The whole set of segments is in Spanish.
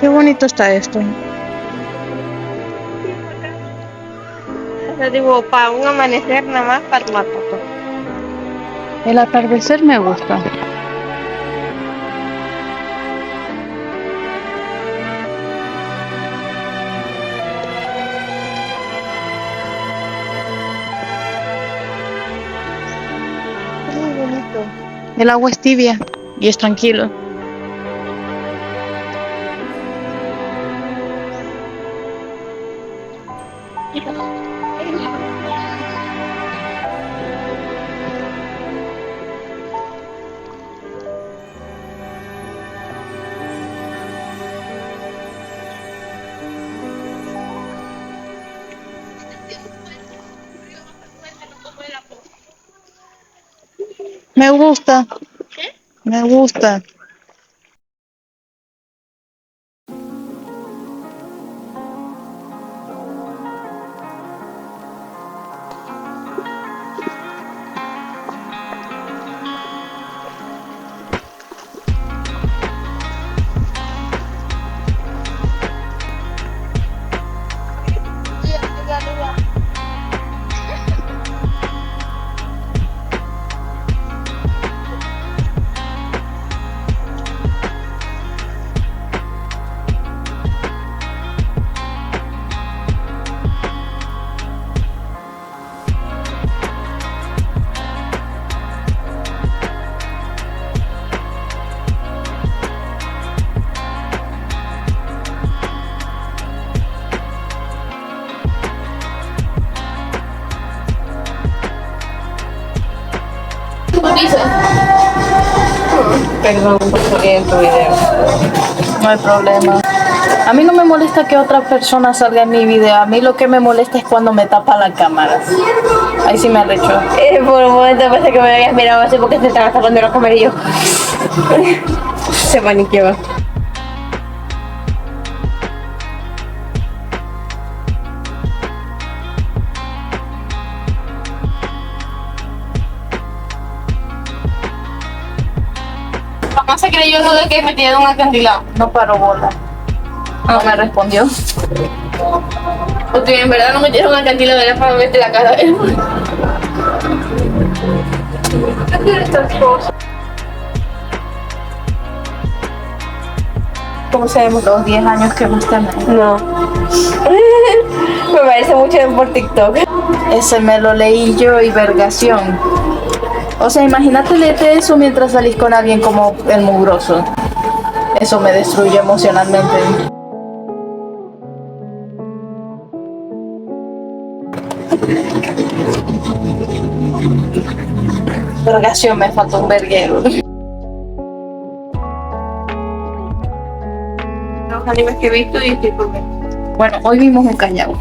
Qué bonito está esto. Lo digo, para un amanecer nada más para tomar fotos. El atardecer me gusta. Muy bonito. El agua es tibia y es tranquilo. Me gusta. ¿Qué? Me gusta. Perdón por salir en tu video. No hay problema. A mí no me molesta que otra persona salga en mi video. A mí lo que me molesta es cuando me tapa la cámara. Ahí sí me arrecho. Por un momento pensé que me habías mirado así porque te estaba tapando los comerillos. Se paniqueó. Mamá se creyó lo de que me tiene un acantilado. No paro bola. No me respondió. Porque en verdad no me metieron un acantilado, era para meter la cara. ¿Cómo sabemos los 10 años que gusta? No. Me parece mucho por TikTok. Ese me lo leí yo y vergación. O sea, imagínate leerte eso mientras salís con alguien como el mugroso. Eso me destruye emocionalmente. Vergación, me faltó un verguero. Los animes que he visto y estoy por ver. Bueno, hoy vimos un callao.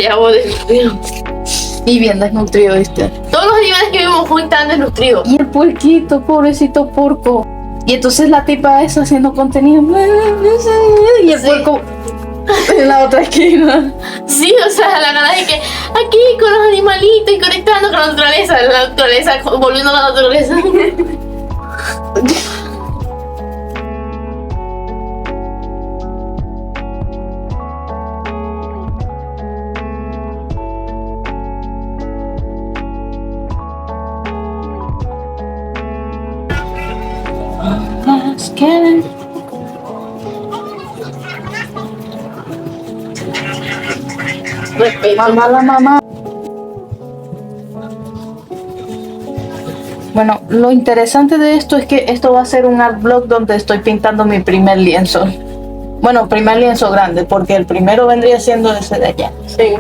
Ya voy desnutrido. Y bien desnutrido este. Todos los animales que vimos hoy están desnutridos. Y el puerquito, pobrecito porco. Y entonces la tipa esa haciendo contenido. Y el Sí. puerco en la otra esquina. Sí, o sea, la verdad es que aquí con los animalitos y conectando con la naturaleza, volviendo a la naturaleza. Respeto. Mamá, la mamá. Bueno, lo interesante de esto es que esto va a ser un art blog donde estoy pintando mi primer lienzo. Bueno, primer lienzo grande, porque el primero vendría siendo ese de allá. Sí.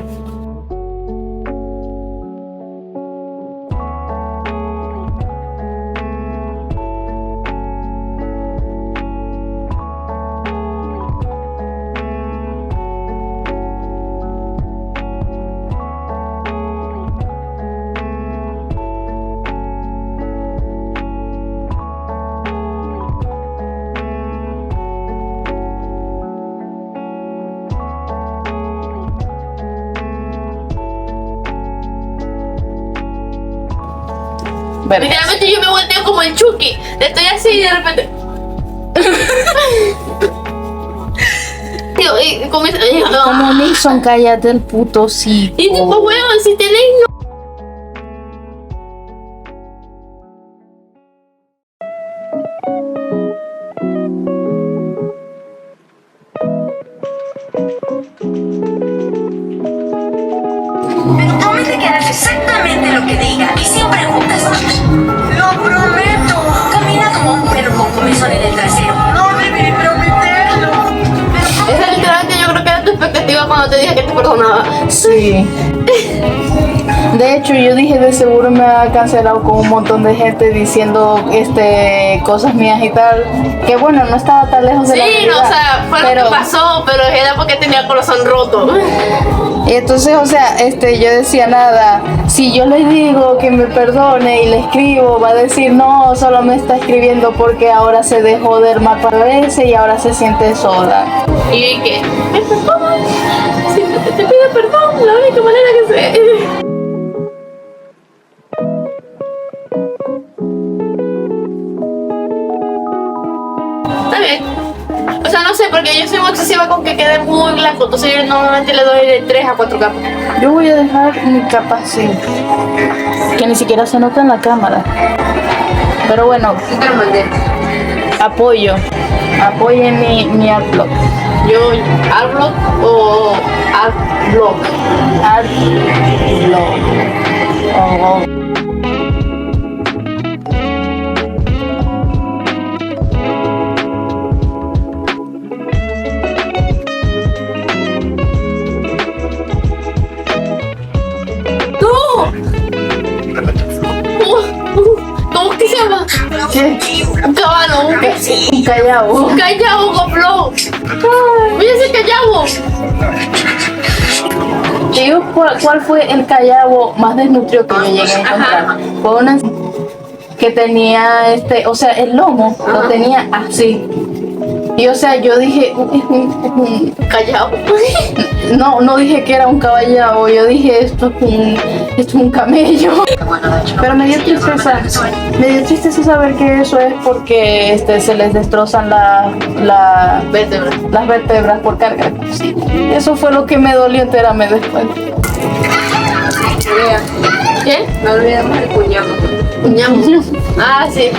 Vergas. Literalmente yo me volteo como el Chucky. Estoy así y de repente. Y comienza. Como Nixon, cállate el puto sí. Y tipo, weón, si tenéis no. Pero promete que harás exactamente lo que diga y sin preguntas. ¡Lo prometo! Camina como un perro con comezón en el trasero. ¡No debí prometerlo! Esa literalmente yo creo que era tu expectativa cuando te dije que te perdonaba. Sí. De hecho, yo dije de seguro me ha cancelado con un montón de gente diciendo cosas mías y tal. Que bueno, no estaba tan lejos de la Sí, realidad. no, o sea, fue lo que pasó, pero era porque tenía el corazón roto. Y entonces, o sea, yo decía nada. Si yo le digo que me perdone y le escribo, va a decir no, solo me está escribiendo porque ahora se dejó de hermano y ahora se siente sola. Y que, me perdona, si te pido perdón, la única manera que sé. Está bien. O sea, no sé, porque yo soy muy excesiva con que quede muy blanco, entonces yo normalmente le doy de 3 a 4 capas. Yo voy a dejar mi capa así, que ni siquiera se nota en la cámara. Pero bueno, Te lo mandé. apoyo. Apoyen mi art blog. Yo, Artblock o Artblock. Art blog. Oh. ¿Cómo que se llama? ¿Qué? Gabán. sabano, un qué? Un callao. Un callao, coplón. Mira ese callao. Te digo cuál fue el callao más desnutrido que yo llegué a encontrar. Fue una que tenía o sea, el lomo lo tenía así. Y o sea, yo dije, es un Callao. no dije que era un caballao, yo dije esto es un camello. Pero me dio tristeza saber que eso es porque se les destrozan las vértebras por carga. Sí, eso fue lo que me dolió enterarme después. ¿Qué? No olvidemos el cuñado. Ñamo. Ah, sí.